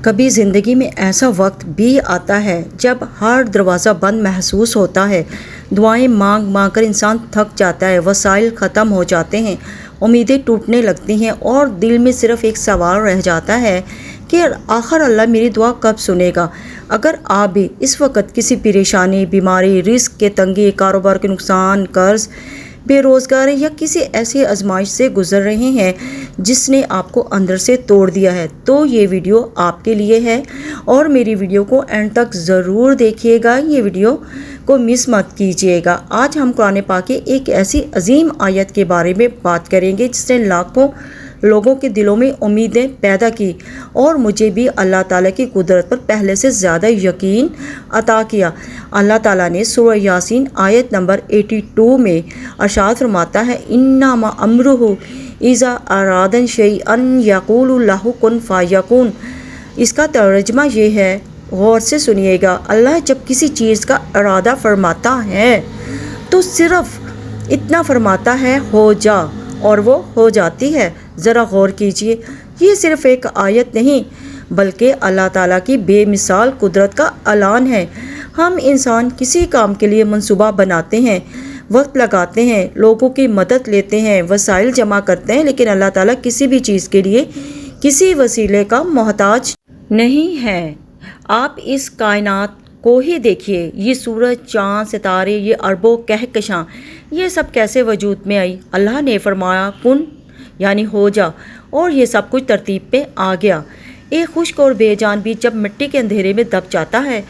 کبھی زندگی میں ایسا وقت بھی آتا ہے جب ہر دروازہ بند محسوس ہوتا ہے، دعائیں مانگ مانگ کر انسان تھک جاتا ہے، وسائل ختم ہو جاتے ہیں، امیدیں ٹوٹنے لگتی ہیں اور دل میں صرف ایک سوال رہ جاتا ہے کہ آخر اللہ میری دعا کب سنے گا۔ اگر آپ بھی اس وقت کسی پریشانی، بیماری، رزق کے تنگی، کاروبار کے نقصان، قرض، بے روزگاری یا کسی ایسی آزمائش سے گزر رہے ہیں جس نے آپ کو اندر سے توڑ دیا ہے، تو یہ ویڈیو آپ کے لیے ہے اور میری ویڈیو کو اینڈ تک ضرور دیکھیے گا، یہ ویڈیو کو مس مت کیجیے گا۔ آج ہم قرآن پاک کی ایک ایسی عظیم آیت کے بارے میں بات کریں گے جس نے لاکھوں لوگوں کے دلوں میں امیدیں پیدا کی اور مجھے بھی اللہ تعالیٰ کی قدرت پر پہلے سے زیادہ یقین عطا کیا۔ اللہ تعالیٰ نے سورہ یاسین آیت نمبر 82 میں ارشاد فرماتا ہے، انما امرہ اذا اراد شیئا یقول لہ کن فیکون۔ اس کا ترجمہ یہ ہے، غور سے سنیے گا، اللہ جب کسی چیز کا ارادہ فرماتا ہے تو صرف اتنا فرماتا ہے، ہو جا، اور وہ ہو جاتی ہے۔ ذرا غور کیجئے، یہ صرف ایک آیت نہیں بلکہ اللہ تعالیٰ کی بے مثال قدرت کا اعلان ہے۔ ہم انسان کسی کام کے لیے منصوبہ بناتے ہیں، وقت لگاتے ہیں، لوگوں کی مدد لیتے ہیں، وسائل جمع کرتے ہیں، لیکن اللہ تعالیٰ کسی بھی چیز کے لیے کسی وسیلے کا محتاج نہیں ہے۔ آپ اس کائنات کو ہی دیکھیے، یہ سورج، چاند، ستارے، یہ اربوں کہکشاں، یہ سب کیسے وجود میں آئی؟ اللہ نے فرمایا کن، یعنی ہو جا، اور یہ سب کچھ ترتیب پہ آ گیا۔ ایک خشک اور بے جان بھی جب مٹی کے اندھیرے میں دب جاتا ہے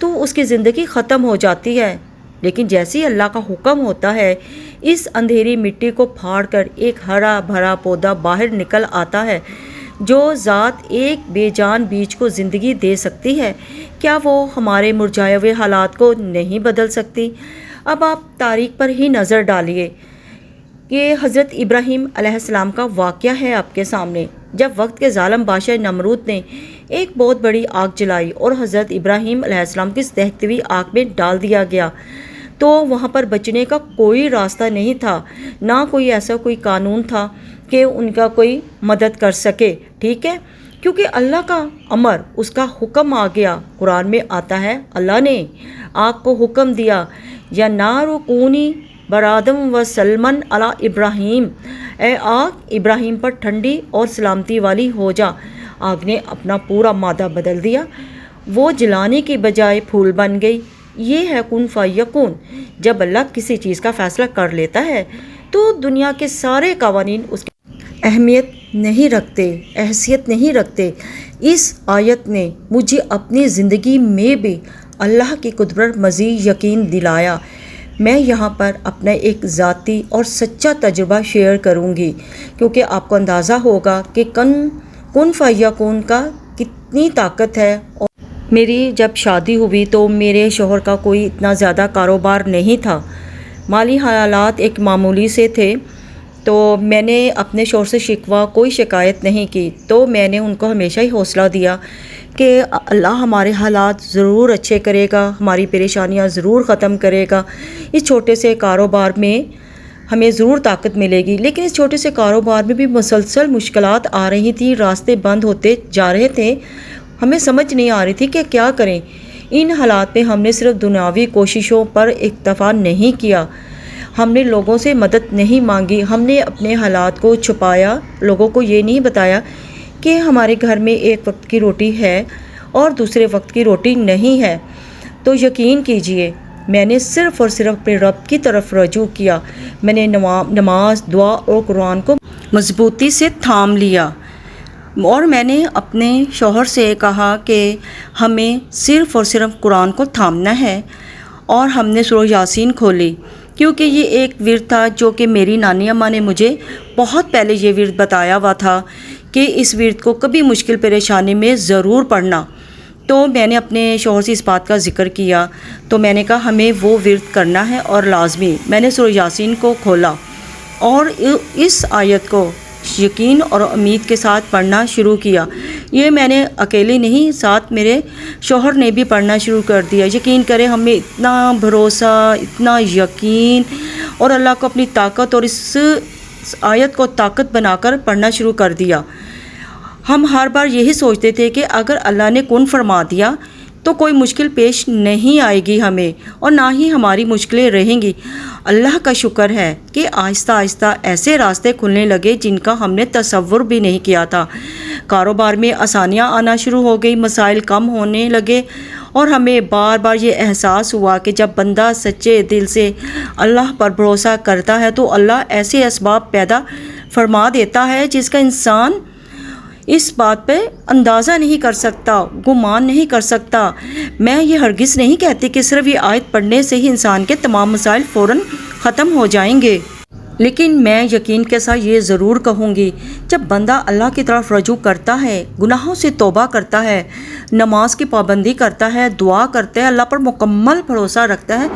تو اس کی زندگی ختم ہو جاتی ہے، لیکن جیسے ہی اللہ کا حکم ہوتا ہے، اس اندھیری مٹی کو پھاڑ کر ایک ہرا بھرا پودا باہر نکل آتا ہے۔ جو ذات ایک بے جان بیج کو زندگی دے سکتی ہے، کیا وہ ہمارے مرجھائے ہوئے حالات کو نہیں بدل سکتی؟ اب آپ تاریخ پر ہی نظر ڈالیے کہ حضرت ابراہیم علیہ السلام کا واقعہ ہے آپ کے سامنے۔ جب وقت کے ظالم بادشاہ نمرود نے ایک بہت بڑی آگ جلائی اور حضرت ابراہیم علیہ السلام کی دہتی ہوئی آگ میں ڈال دیا گیا، تو وہاں پر بچنے کا کوئی راستہ نہیں تھا، نہ کوئی ایسا کوئی قانون تھا کہ ان کا کوئی مدد کر سکے، ٹھیک ہے؟ کیونکہ اللہ کا امر، اس کا حکم آ گیا۔ قرآن میں آتا ہے، اللہ نے آگ کو حکم دیا، یا نار کونی برادم و سلمن علی ابراہیم، اے آگ ابراہیم پر ٹھنڈی اور سلامتی والی ہو جا۔ آگ نے اپنا پورا مادہ بدل دیا، وہ جلانے کی بجائے پھول بن گئی۔ یہ ہے کن فیکون۔ جب اللہ کسی چیز کا فیصلہ کر لیتا ہے تو دنیا کے سارے قوانین اس کی اہمیت نہیں رکھتے، حیثیت نہیں رکھتے۔ اس آیت نے مجھے اپنی زندگی میں بھی اللہ کی قدرت پر مزید یقین دلایا۔ میں یہاں پر اپنا ایک ذاتی اور سچا تجربہ شیئر کروں گی، کیونکہ آپ کو اندازہ ہوگا کہ کن فیکون کا کتنی طاقت ہے۔ اور میری جب شادی ہوئی تو میرے شوہر کا کوئی اتنا زیادہ کاروبار نہیں تھا، مالی حالات ایک معمولی سے تھے، تو میں نے اپنے شوہر سے شکوہ، کوئی شکایت نہیں کی، تو میں نے ان کو ہمیشہ ہی حوصلہ دیا کہ اللہ ہمارے حالات ضرور اچھے کرے گا، ہماری پریشانیاں ضرور ختم کرے گا، اس چھوٹے سے کاروبار میں ہمیں ضرور طاقت ملے گی۔ لیکن اس چھوٹے سے کاروبار میں بھی مسلسل مشکلات آ رہی تھیں، راستے بند ہوتے جا رہے تھے، ہمیں سمجھ نہیں آ رہی تھی کہ کیا کریں۔ ان حالات میں ہم نے صرف دنیاوی کوششوں پر اکتفا نہیں کیا، ہم نے لوگوں سے مدد نہیں مانگی، ہم نے اپنے حالات کو چھپایا، لوگوں کو یہ نہیں بتایا کہ ہمارے گھر میں ایک وقت کی روٹی ہے اور دوسرے وقت کی روٹی نہیں ہے۔ تو یقین کیجئے، میں نے صرف اور صرف اپنے رب کی طرف رجوع کیا۔ میں نے نماز، دعا اور قرآن کو مضبوطی سے تھام لیا، اور میں نے اپنے شوہر سے کہا کہ ہمیں صرف اور صرف قرآن کو تھامنا ہے، اور ہم نے سورہ یاسین کھولی، کیونکہ یہ ایک ورد تھا جو کہ میری نانی اماں نے مجھے بہت پہلے یہ ورد بتایا ہوا تھا کہ اس ورد کو کبھی مشکل پریشانی میں ضرور پڑھنا۔ تو میں نے اپنے شوہر سے اس بات کا ذکر کیا، تو میں نے کہا ہمیں وہ ورد کرنا ہے اور لازمی۔ میں نے سورہ یاسین کو کھولا اور اس آیت کو یقین اور امید کے ساتھ پڑھنا شروع کیا۔ یہ میں نے اکیلے نہیں، ساتھ میرے شوہر نے بھی پڑھنا شروع کر دیا۔ یقین کریں، ہمیں اتنا بھروسہ، اتنا یقین، اور اللہ کو اپنی طاقت اور اس آیت کو طاقت بنا کر پڑھنا شروع کر دیا۔ ہم ہر بار یہی سوچتے تھے کہ اگر اللہ نے کن فرما دیا تو کوئی مشکل پیش نہیں آئے گی ہمیں، اور نہ ہی ہماری مشکلیں رہیں گی۔ اللہ کا شکر ہے کہ آہستہ آہستہ ایسے راستے کھلنے لگے جن کا ہم نے تصور بھی نہیں کیا تھا۔ کاروبار میں آسانیاں آنا شروع ہو گئی، مسائل کم ہونے لگے، اور ہمیں بار بار یہ احساس ہوا کہ جب بندہ سچے دل سے اللہ پر بھروسہ کرتا ہے تو اللہ ایسے اسباب پیدا فرما دیتا ہے جس کا انسان اس بات پہ اندازہ نہیں کر سکتا، گمان نہیں کر سکتا۔ میں یہ ہرگز نہیں کہتی کہ صرف یہ آیت پڑھنے سے ہی انسان کے تمام مسائل فوراً ختم ہو جائیں گے، لیکن میں یقین کے ساتھ یہ ضرور کہوں گی، جب بندہ اللہ کی طرف رجوع کرتا ہے، گناہوں سے توبہ کرتا ہے، نماز کی پابندی کرتا ہے، دعا کرتا ہے، اللہ پر مکمل بھروسہ رکھتا ہے،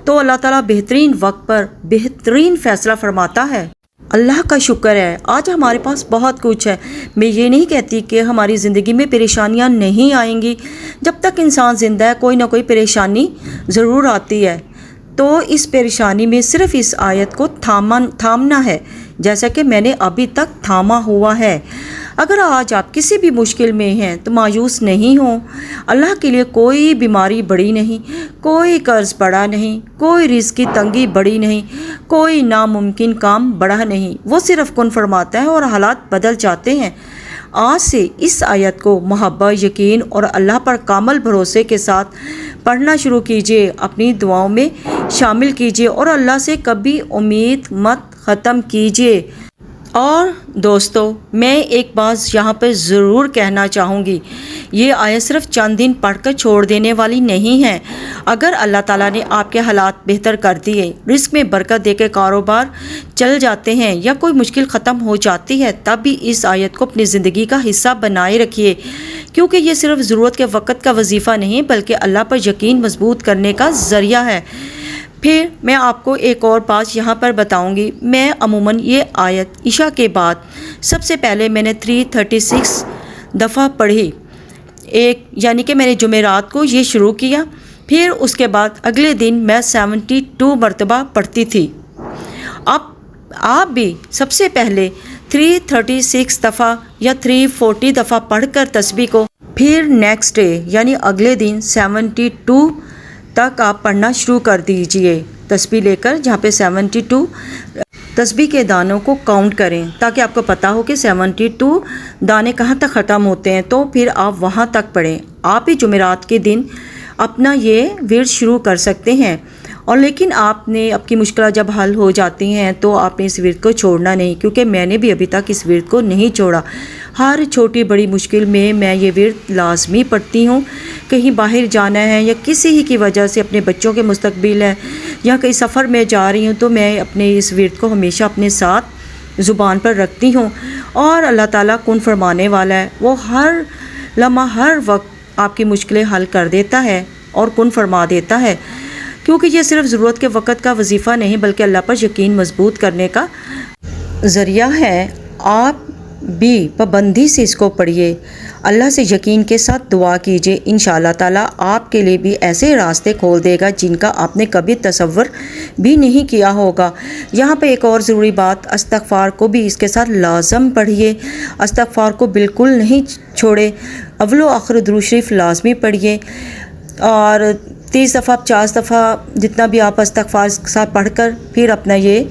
تو اللہ تعالیٰ بہترین وقت پر بہترین فیصلہ فرماتا ہے۔ اللہ کا شکر ہے آج ہمارے پاس بہت کچھ ہے۔ میں یہ نہیں کہتی کہ ہماری زندگی میں پریشانیاں نہیں آئیں گی، جب تک انسان زندہ ہے کوئی نہ کوئی پریشانی ضرور آتی ہے، تو اس پریشانی میں صرف اس آیت کو تھامنا ہے، جیسا کہ میں نے ابھی تک تھاما ہوا ہے۔ اگر آج آپ کسی بھی مشکل میں ہیں تو مایوس نہیں ہوں، اللہ کے لیے کوئی بیماری بڑی نہیں، کوئی قرض بڑا نہیں، کوئی رزق کی تنگی بڑی نہیں، کوئی ناممکن کام بڑا نہیں۔ وہ صرف کن فرماتا ہے اور حالات بدل جاتے ہیں۔ آج سے اس آیت کو محبت، یقین اور اللہ پر کامل بھروسے کے ساتھ پڑھنا شروع کیجیے، اپنی دعاؤں میں شامل کیجیے اور اللہ سے کبھی امید مت ختم کیجیے۔ اور دوستو، میں ایک بات یہاں پہ ضرور کہنا چاہوں گی، یہ آیت صرف چند دن پڑھ کر چھوڑ دینے والی نہیں ہے۔ اگر اللہ تعالیٰ نے آپ کے حالات بہتر کر دیے، رزق میں برکت دے کے کاروبار چل جاتے ہیں یا کوئی مشکل ختم ہو جاتی ہے، تب بھی اس آیت کو اپنی زندگی کا حصہ بنائے رکھیے، کیونکہ یہ صرف ضرورت کے وقت کا وظیفہ نہیں بلکہ اللہ پر یقین مضبوط کرنے کا ذریعہ ہے۔ پھر میں آپ کو ایک اور بات یہاں پر بتاؤں گی، میں عموماً یہ آیت عشاء کے بعد سب سے پہلے میں نے 336 دفعہ پڑھی، یعنی کہ میں نے جمعرات کو یہ شروع کیا، پھر اس کے بعد اگلے دن میں 72 مرتبہ پڑھتی تھی۔ اب آپ بھی سب سے پہلے 336 دفعہ یا 340 دفعہ پڑھ کر تسبیح کو، پھر نیکسٹ ڈے یعنی اگلے دن 72 تک آپ پڑھنا شروع کر دیجئے، تسبیح لے کر، جہاں پہ 72 تسبیح کے دانوں کو کاؤنٹ کریں تاکہ آپ کو پتہ ہو کہ 72 دانے کہاں تک ختم ہوتے ہیں، تو پھر آپ وہاں تک پڑھیں۔ آپ بھی جمعرات کے دن اپنا یہ ورد شروع کر سکتے ہیں، اور لیکن آپ نے آپ کی مشکلات جب حل ہو جاتی ہیں تو آپ نے اس ورد کو چھوڑنا نہیں، کیونکہ میں نے بھی ابھی تک اس ورد کو نہیں چھوڑا۔ ہر چھوٹی بڑی مشکل میں یہ ورد لازمی پڑھتی ہوں۔ کہیں باہر جانا ہے یا کسی ہی کی وجہ سے اپنے بچوں کے مستقبل ہے یا کہیں سفر میں جا رہی ہوں تو میں اپنے اس ورد کو ہمیشہ اپنے ساتھ زبان پر رکھتی ہوں، اور اللہ تعالیٰ کن فرمانے والا ہے، وہ ہر لمحہ ہر وقت آپ کی مشکلیں حل کر دیتا ہے اور کن فرما دیتا ہے، کیونکہ یہ صرف ضرورت کے وقت کا وظیفہ نہیں بلکہ اللہ پر یقین مضبوط کرنے کا ذریعہ ہے۔ آپ بھی پابندی سے اس کو پڑھیے، اللہ سے یقین کے ساتھ دعا کیجیے، انشاءاللہ تعالیٰ آپ کے لیے بھی ایسے راستے کھول دے گا جن کا آپ نے کبھی تصور بھی نہیں کیا ہوگا۔ یہاں پہ ایک اور ضروری بات، استغفار کو بھی اس کے ساتھ لازم پڑھیے، استغفار کو بالکل نہیں چھوڑے، اول و آخر درود شریف لازمی پڑھیے، اور 30 دفعہ 50 دفعہ جتنا بھی آپ استغفار کے ساتھ پڑھ کر پھر اپنا یہ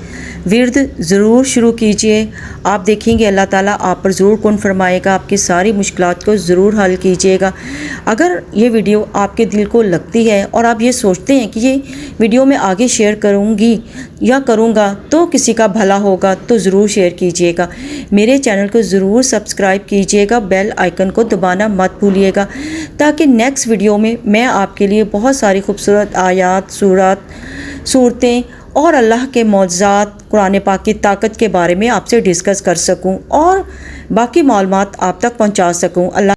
ورد ضرور شروع کیجئے۔ آپ دیکھیں گے اللہ تعالیٰ آپ پر ضرور کن فرمائے گا، آپ کی ساری مشکلات کو ضرور حل کیجئے گا۔ اگر یہ ویڈیو آپ کے دل کو لگتی ہے اور آپ یہ سوچتے ہیں کہ یہ ویڈیو میں آگے شیئر کروں گی یا کروں گا تو کسی کا بھلا ہوگا تو ضرور شیئر کیجئے گا۔ میرے چینل کو ضرور سبسکرائب کیجئے گا، بیل آئیکن کو دبانا مت بھولیے گا، تاکہ نیکسٹ ویڈیو میں آپ کے لیے بہت ساری خوبصورت آیات، صورتیں اور اللہ کے معجزات، قرآن پاک کی طاقت کے بارے میں آپ سے ڈسکس کر سکوں اور باقی معلومات آپ تک پہنچا سکوں۔ اللہ